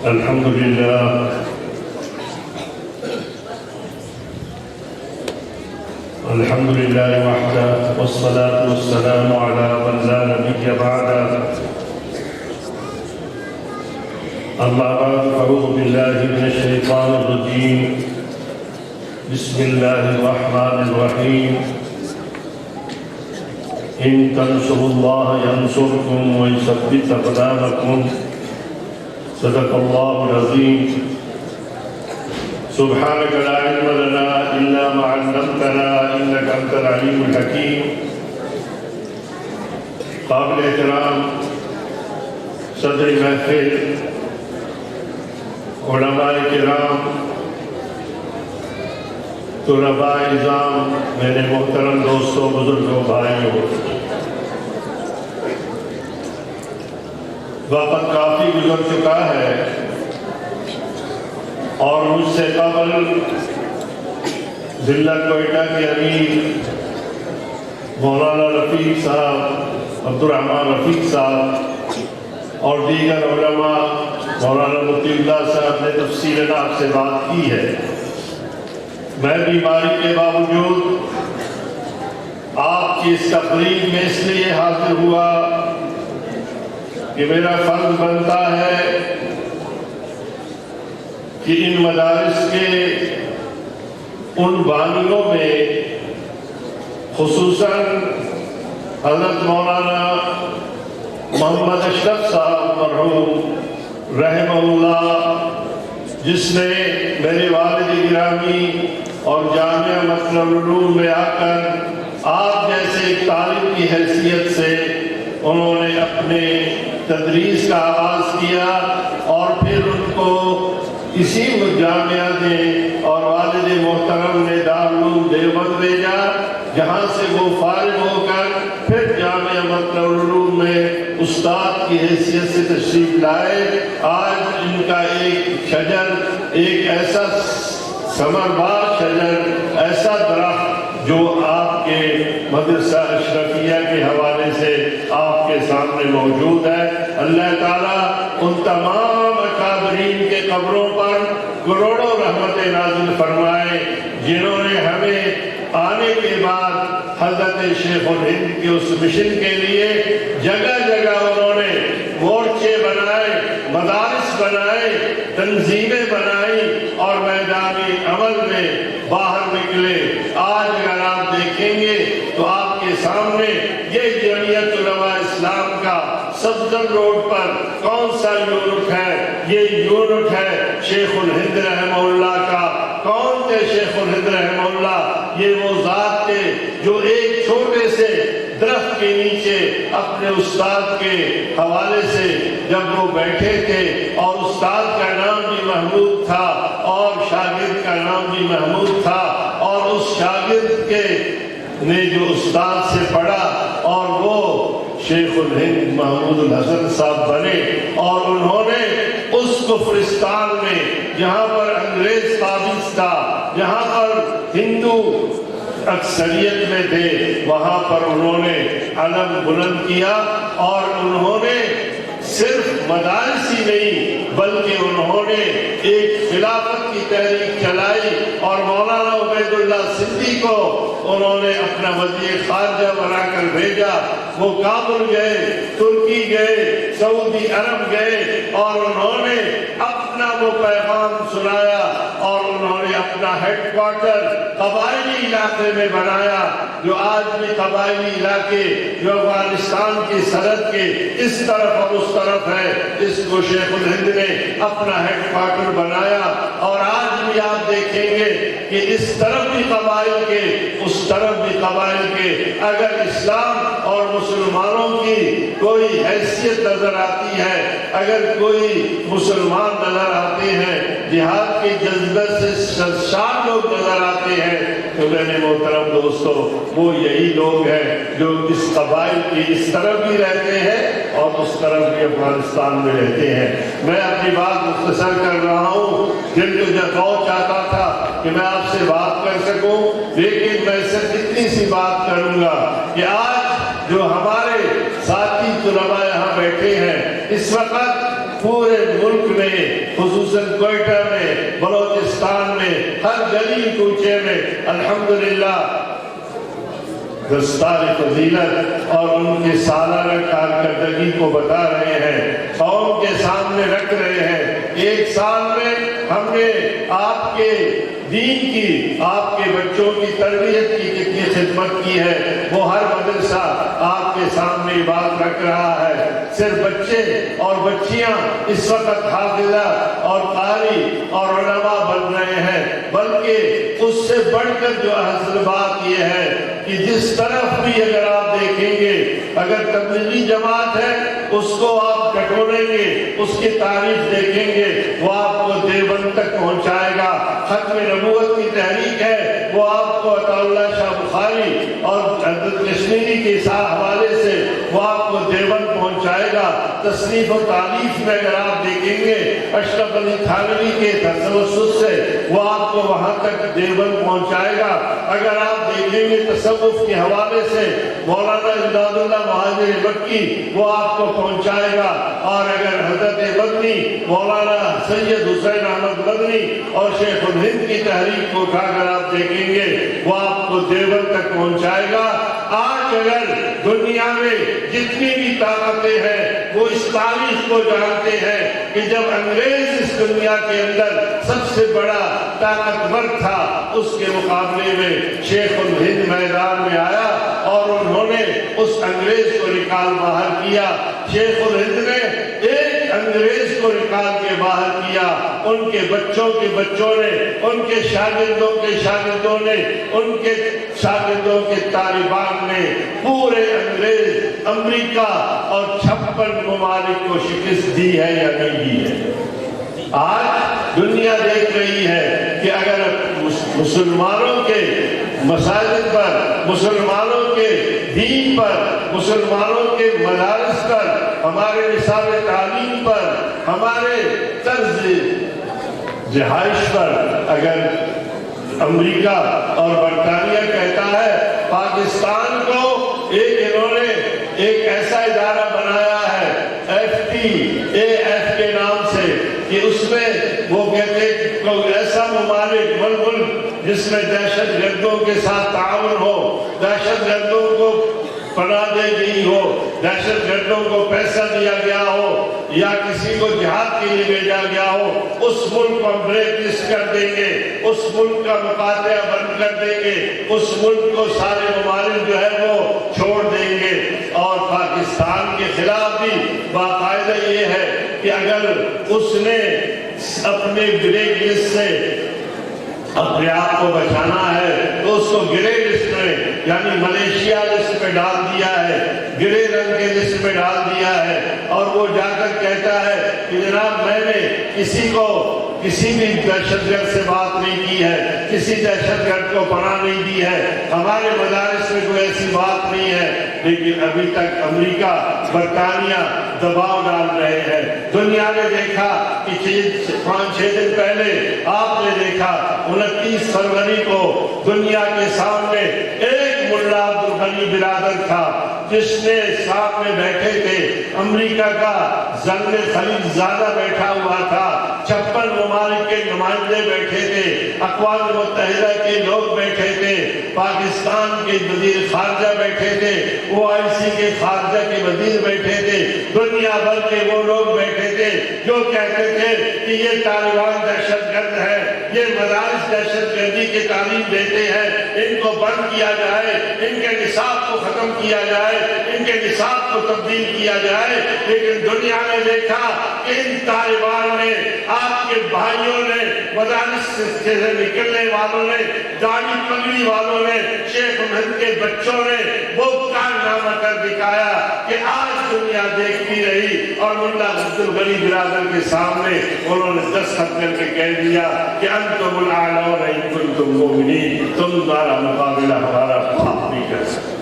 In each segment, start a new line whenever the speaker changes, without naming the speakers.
الحمد لله الحمد لله وحده والصلاة والسلام على من لا نبي بعده أما بعد أعوذ بالله من الشيطان الرجيم بسم الله الرحمن الرحيم إن تنصروا الله ينصركم ويثبت أقدامكم صدق الله العظيم سبحانك لا علم لنا إلا ما علمتنا إنك أنت العليم الحكيم قابل احترام صدر محفل علماء کرام طلباء نظام میرے محترم دوستوں بزرگوں بھائیوں وقت کافی گزر چکا ہے اور مجھ سے قبل ضلع کوئٹہ کے امیر مولانا رفیق صاحب عبدالرحمن رفیق صاحب اور دیگر علماء مولانا مطیع اللہ صاحب نے تفصیلاً آپ سے بات کی ہے. میں بیماری کے باوجود آپ کی اس تقریب میں اس لیے حاضر ہوا کہ میرا فرض بنتا ہے کہ ان مدارس کے ان بانیوں میں خصوصاً حضرت مولانا محمد اشرف صاحب مرحوم رحمہ اللہ جس نے میرے والد گرامی اور جامعہ مدینہ العلوم میں آ کر آپ جیسے ایک طالب کی حیثیت سے انہوں نے اپنے تدریس کا آغاز کیا اور پھر ان کو اسی جامعہ نے اور والد محترم نے دارالعلوم دیوبند بھیجا جہاں سے وہ فارغ ہو کر پھر جامعہ مدینہ العلوم میں استاد کی حیثیت سے تشریف لائے. آج ان کا ایک شجر ایک ایسا ثمربار شجر ایسا درخت جو آپ کے مدرسہ اشرفیہ کے حوالے سے آپ کے سامنے موجود ہے. اللہ تعالیٰ ان تمام اکابرین کے قبروں پر کروڑوں رحمتیں نازل فرمائے جنہوں نے ہمیں آنے کے بعد حضرت شیخ الہند کے اس مشن کے لیے جگہ جگہ انہوں نے مورچے بنائے مدارس بنائے تنظیمیں بنائی اور میدانی عمل میں باہر نکلے. آج اگر آپ دیکھیں گے تو آپ کے سامنے یہ جمعیت علماء اسلام کا صفدر روڈ پر کون سا یونٹ ہے؟ یہ یونٹ ہے شیخ الہند رحمہ اللہ کا. کون تھے شیخ الہند رحمہ اللہ؟ یہ وہ ذات تھے جو ایک چھوٹے سے درخت کے نیچے اپنے استاد کے حوالے سے جب وہ بیٹھے تھے اور استاد کا نام بھی محمود تھا اور شاگرد کا نام بھی محمود تھا اور اس شاگرد کے نے جو استاد سے پڑھا اور وہ شیخ الہند محمود الحسن صاحب بنے اور انہوں نے اس کفرستان میں جہاں پر انگریز قابض تھا جہاں پر ہندو اکثریت میں تھے وہاں پر انہوں نے علم بلند کیا اور انہوں نے صرف مدارس ہی نہیں بلکہ انہوں نے ایک خلافت کی تحریک چلائی اور مولانا عبید اللہ سندھی کو انہوں نے اپنا وزیر خارجہ بنا کر بھیجا. وہ کابل گئے ترکی گئے سعودی عرب گئے اور انہوں نے اپنا وہ پیغام سنایا اور انہوں نے اپنا ہیڈ کوارٹر قبائلی علاقے میں بنایا جو آج بھی قبائلی علاقے جو افغانستان کی سرحد کے اس طرف اور اس طرف ہے اس کو شیخ الہند نے اپنا ہیڈ کوارٹر بنایا. اور آج بھی آپ دیکھیں گے کہ اس طرف بھی قبائل کے اس طرف بھی قبائل کے اگر اسلام اور مسلمانوں کی کوئی حیثیت نظر آتی ہے اگر کوئی مسلمان نظر آتے ہیں جہاد کے جذبے سے بدخشان لوگ نظر آتے ہیں تو میرے محترم دوستو وہ یہی لوگ ہیں جو اس قبائل کی اس طرف بھی رہتے ہیں اور اس طرف بھی افغانستان میں رہتے ہیں۔ میں اپنی بات مختصر کر رہا ہوں، دل تو بہت چاہتا تھا کہ میں آپ سے بات کر سکوں، لیکن میں صرف اتنی سی بات کروں گا کہ آج جو ہمارے ساتھی طلباء یہاں بیٹھے ہیں، اس وقت پورے ملک میں خصوصاً کوئٹہ میں، بلوچستان میں، ہر گلی کوچے میں الحمدللہ دستار فضیلت اور ان کے سالانہ کارکردگی کو بتا رہے ہیں، قوم کے سامنے رکھ رہے ہیں۔ ایک سال میں ہم نے آپ کے دین کی، آپ کے بچوں کی تربیت کی کتنی خدمت کی ہے، وہ ہر مدرسہ آپ کے سامنے بات رکھ رہا ہے۔ صرف بچے اور بچیاں اس وقت حافظہ اور قاری اور علماء بن رہے ہیں، بلکہ اس سے بڑھ کر جو اصل بات یہ ہے کہ جس طرف بھی اگر آپ دیکھیں گے، اگر تبلیغی جماعت ہے اس کو آپ ٹٹولیں گے، اس کی تعریف دیکھیں گے، وہ آپ کو دیوبند تک پہنچائے گا۔ ختم نبوت کی تحریک ہے، وہ آپ کو عطا اللہ شاہ بخاری اور حضرت کشمیری کے حوالے سے وہ آپ کو دیوبند پہنچائے گا۔ تصنیف و تالیف میں اگر آپ دیکھیں گے اشرف علی تھانوی کے تسلسل سے وہ آپ کو وہاں تک دیوبند پہنچائے گا۔ اگر آپ دیکھیں گے تصوف کے حوالے سے مولانا امداد اللہ مہاجر مکی وہ آپ کو پہنچائے گا، اور اگر حضرت مدنی مولانا سید حسین احمد مدنی اور شیخ الہند کی تحریک کو اٹھا کر آپ دیکھیں گے وہ آپ کو دیوبند تک پہنچائے گا۔ آج اگر دنیا میں جتنی بھی طاقتیں ہیں وہ اس تاریخ کو جانتے ہیں کہ جب انگریز اس دنیا کے اندر سب سے بڑا طاقتور تھا، اس کے مقابلے میں شیخ الہند میدان میں آیا اور انہوں نے اس انگریز کو نکال باہر کیا۔ شیخ الہند نے ایک انگریز کو نکال کے باہر کیا، ان کے بچوں کے بچوں نے، ان کے شاگردوں کے شاگردوں نے، ان کے شاگردوں کے طالبان نے پورے انگریز امریکہ اور 56 ممالک کو شکست دی ہے یا نہیں دی ہے۔ آج دنیا دیکھ رہی ہے کہ اگر مسلمانوں کے مساجد پر، مسلمانوں کے دین پر، مسلمانوں کے مدارس پر، ہمارے نصاب تعلیم پر، ہمارے طرز رہائش پر اگر امریکہ اور برطانیہ کہتا ہے پاکستان کو انہوں نے ایک ایسا ادارہ بنایا ہے FATF کے نام سے کہ اس میں وہ کہتے ہیں کوئی ایسا ممالک ملک جس میں دہشت گردوں کے ساتھ تعاون ہو، دہشت گردوں کو پناہ دے گئی ہو، دہشت گردوں کو پیسہ دیا گیا ہو یا کسی کو جہاد کے لیے بھیجا گیا ہو، اس ملک کو ہم بلیک لسٹ کر دیں گے، اس ملک کا مقاطعہ بند کر دیں گے، اس ملک کو سارے ممالک جو ہے وہ چھوڑ دیں گے۔ اور پاکستان کے خلاف بھی باقاعدہ یہ ہے کہ اگر اس نے اپنے بلیک لسٹ سے اپنے آپ کو بچانا ہے تو اس کو گرے لسٹ میں یعنی ملیشیا لسٹ میں ڈال دیا ہے، گرے رنگ کے لسٹ میں ڈال دیا ہے، اور وہ جا کر کہتا ہے کہ جناب میں نے کسی بھی دہشت گرد سے بات نہیں کی ہے، کسی دہشت گرد کو پناہ نہیں دی ہے، ہمارے مدارس میں کوئی ایسی بات نہیں ہے۔ لیکن ابھی تک امریکہ، برطانیہ دباؤ ڈال رہے ہیں۔ دنیا نے دیکھا کہ 5-6 دن پہلے آپ نے دیکھا 29 فروری کو دنیا کے سامنے ایک ملا عبدالغنی برادر تھا جس نے سامنے بیٹھے تھے، امریکہ کا زنگ خلیل زادہ بیٹھا ہوا تھا، 56 ممالک کے نمائندے بیٹھے تھے، اقوام متحدہ کے لوگ بیٹھے تھے، پاکستان کے وزیر خارجہ بیٹھے تھے، OIC کے خارجہ کے وزیر بیٹھے تھے، دنیا بھر کے وہ لوگ بیٹھے تھے جو کہتے تھے کہ یہ طالبان دہشت گرد ہے، یہ مدارس دہشت گردی کی تعلیم دیتے ہیں، ان کو بند کیا جائے، ان کے نصاب کو ختم کیا جائے، ان کے نصاب کو تبدیل کیا جائے۔ لیکن دنیا نے دیکھا کہ ان طالبان نے، آپ کے بھائیوں نے، مدارس سے نکلنے والوں نے، داڑھی پگڑی والوں نے، شیخ الہند کے بچوں نے وہ کارنامہ کر دکھایا کہ آج دنیا دیکھتی رہی، اور ملا عبدالغنی برادر کے سامنے انہوں نے دستخط کر کے کہہ دیا کہ انتم الاعلون ان کنتم مؤمنین، تم ہمارا مقابلہ ہمارا باپ نہیں کر سکتے۔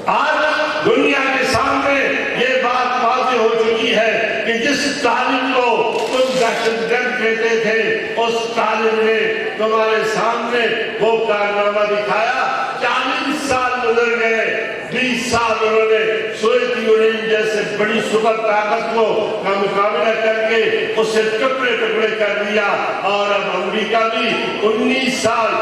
آج دنیا کے سامنے یہ بات واضح ہو چکی ہے کہ جس طالب کو تم دہشت گرد کہتے تھے، اس طالب نے تمہارے سامنے وہ کارنامہ دکھایا۔ 40 سال گزر گئے، 20 سال انہوں نے سوویت یونین جیسے بڑی سپر طاقت کو کا مقابلہ کر کے اسے ٹکڑے ٹکڑے کر دیا، اور اب امریکہ بھی 19 سال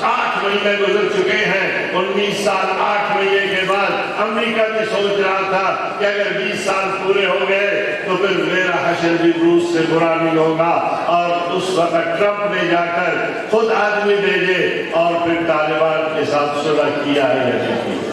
8 مہینے گزر چکے ہیں۔ 19 سال 8 مہینے کے بعد امریکہ بھی سوچ رہا تھا کہ اگر 20 سال پورے ہو گئے تو پھر میرا حشر بھی روس سے برا نہیں ہوگا، اور اس وقت ٹرمپ نے جا کر خود آدمی بھیجے اور پھر طالبان کے ساتھ صلح کیا ہے یا نہیں کیا۔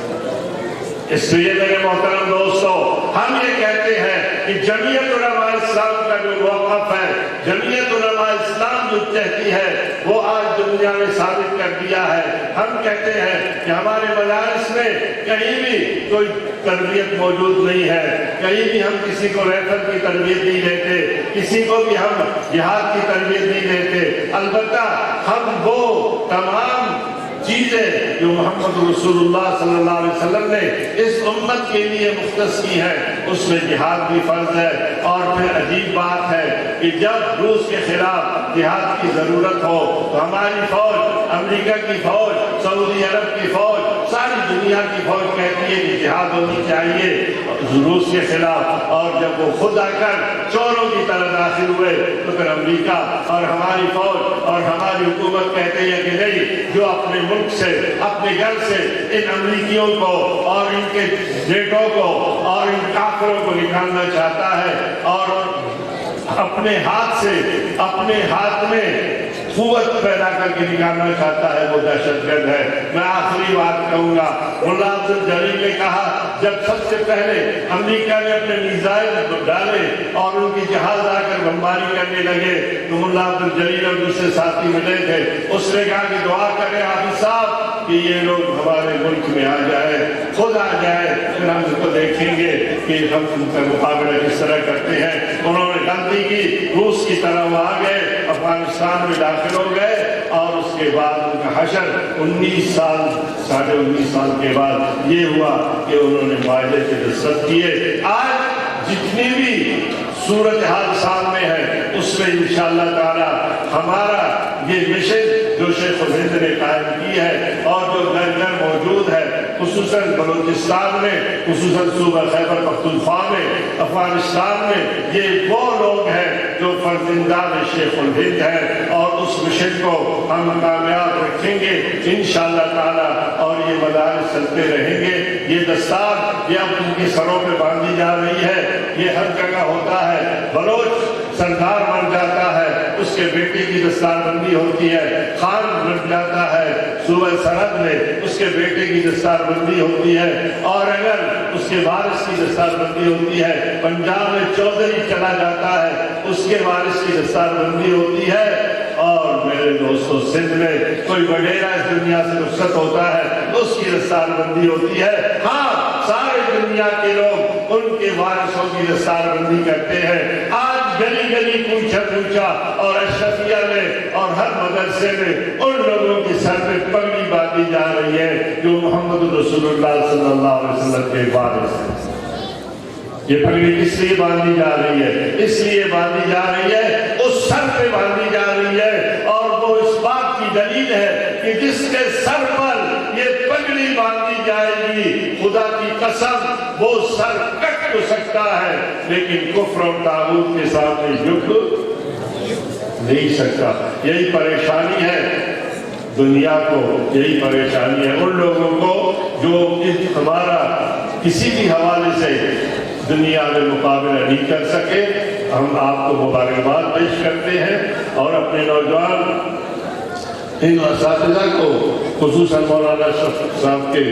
اس لیے میرے محترم دوستو، ہم یہ کہتے ہیں کہ جمعیت علماء اسلام کا جو موقف ہے، جمعیت علماء اسلام جو کہتی ہے وہ آج دنیا میں ثابت کر دیا ہے۔ ہم کہتے ہیں کہ ہمارے مدارس میں کہیں بھی کوئی تربیت موجود نہیں ہے، کہیں بھی ہم کسی کو ریفر کی تربیت نہیں دیتے، کسی کو بھی ہم جہاد کی تربیت نہیں دیتے۔ البتہ ہم وہ تمام چیزیں جو محمد رسول اللہ صلی اللہ علیہ وسلم نے اس امت کے لیے مختص کی ہیں، اس میں جہاد بھی فرض ہے۔ اور پھر عجیب بات ہے کہ جب روس کے خلاف جہاد کی ضرورت ہو تو ہماری فوج، امریکہ کی فوج، سعودی عرب کی فوج، ساری دنیا کی فوج کہتی ہے کہ جہاد ہونی چاہیے روس کے خلاف، اور جب وہ خود آ کر چوروں کی طرح داخل ہوئے تو پھر امریکہ اور ہماری فوج اور ہماری حکومت کہتے ہیں کہ نہیں، جو اپنے ملک سے، اپنے گھر سے ان امریکیوں کو اور ان کے بیٹوں کو اور ان کافروں کو نکالنا چاہتا ہے، اور اپنے ہاتھ سے، اپنے ہاتھ میں قوت پیدا کر کے نکالنا چاہتا ہے، وہ دہشت گرد ہے۔ میں آخری بات کہوں گا، ملا عبد الجلیل نے کہا جب سب سے پہلے امریکہ نے اپنے میزائل ڈالے اور ان کی جہاز آ کر بمباری کرنے لگے تو ملا عبد الجلیل اور دوسرے ساتھی ملے تھے، اس نے کہا کہ دعا کریں حافظ صاحب کہ یہ لوگ ہمارے ملک میں آ جائے، خود آ جائے، پھر ہم اس کو دیکھیں گے کہ ہم ان کا مقابلہ کس طرح کرتے ہیں۔ انہوں نے غلطی کی، روس کی طرح وہ آ گئے، افغانستان میں داخل ہو گئے، اور اس کے بعد ان کا حشر 19 سال 19.5 سال کے بعد یہ ہوا کہ انہوں نے معاہدے کے دستخط کیے۔ آج جتنی بھی صورتحال سامنے ہے اس میں انشاءاللہ تعالی ہمارا یہ مشن جو شیخ الہند نے قائم کی ہے اور جو گھر گھر موجود ہے، خصوصاً بلوچستان میں، خصوصاً صوبہ خیبر پختونخوا میں، افغانستان میں، یہ وہ لوگ ہیں جو فرزندان شیخ الہند ہیں، اور اس مشن کو ہم کامیاب رکھیں گے انشاءاللہ تعالی، اور یہ مدارس چلتے رہیں گے۔ یہ دستار یہ اب ان کے سروں پہ باندھی جا رہی ہے، یہ ہر جگہ ہوتا ہے۔ بلوچ سردار بن جاتا ہے، اس کے بیٹے کی دستار بندی ہوتی ہے، خان بن جاتا ہے صوبہ سرحد میں، اس کے بیٹے کی دستار بندی ہوتی ہے، اور اگر اس کے وارث کی دستار بندی ہوتی ہے، پنجاب میں چودھری چلا جاتا ہے، اس کے وارث کی دستار بندی ہوتی ہے، اور میرے دوستو سندھ میں کوئی وڈیرا اس دنیا سے رخصت ہوتا ہے، اس کی دستار بندی ہوتی ہے۔ ہاں، سارے دنیا کے لوگ ان کے وارثوں کی دستار بندی کرتے ہیں۔ آج گلی گلی پوچھا پوچھا اور اشرفیہ میں اور ہر مدرسے میں ان لوگوں کے سر پہ پگڑی باندھی جا رہی ہے جو محمد رسول اللہ صلی اللہ علیہ وسلم کے وارث ہیں۔ یہ پگڑی کس لیے باندھی جا رہی ہے؟ اس لیے باندھی جا رہی ہے، اس سر پہ باندھی جا رہی ہے، اور وہ اس بات کی دلیل ہے کہ جس کے سر پر یہ پگڑی باندھی جائے گی، خدا کی قسم وہ سر کٹ تو سکتا ہے لیکن کفر اور طاغوت کے سامنے جھک نہیں سکتا۔ یہی پریشانی ہے دنیا کو، یہی پریشانی ہے ان لوگوں کو جو ہمارا کسی بھی حوالے سے دنیا میں مقابلہ نہیں کر سکے۔ ہم آپ کو مبارکباد پیش کرتے ہیں اور اپنے نوجوان ان اساتذہ کو، خصوصاً مولانا اشرف صاحب کے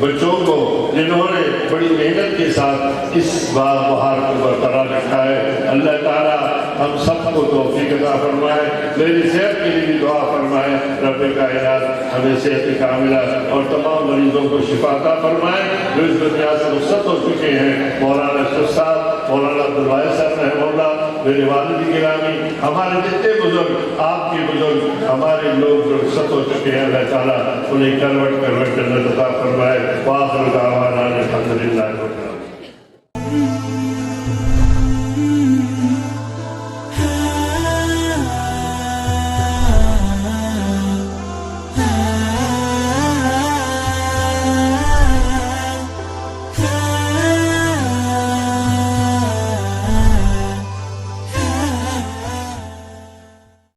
بچوں کو جنہوں نے بڑی محنت کے ساتھ اس بہار کو برقرار رکھا ہے، اللہ تعالیٰ ہم سب کو توفیق عطا فرمائے، میری صحت کے لیے بھی دعا فرمائے، رب کائنات ہمیں صحت کاملہ اور تمام مریضوں کو شفا عطا فرمائے جو اس دنیا سے رخصت ہو چکے ہیں۔ مولانا اشرف صاحب، مولانا عبدالواحد صاحب رحمہ اللہ، میرے والد گرامی، ہمارے جتنے بزرگ، آپ کے بزرگ، ہمارے لوگ جو ست ہو چکے ہیں، اللہ تعالیٰ انہیں کروٹ کروٹ جنت عطا فرمائے۔ وآخر دعوانا الحمدللہ۔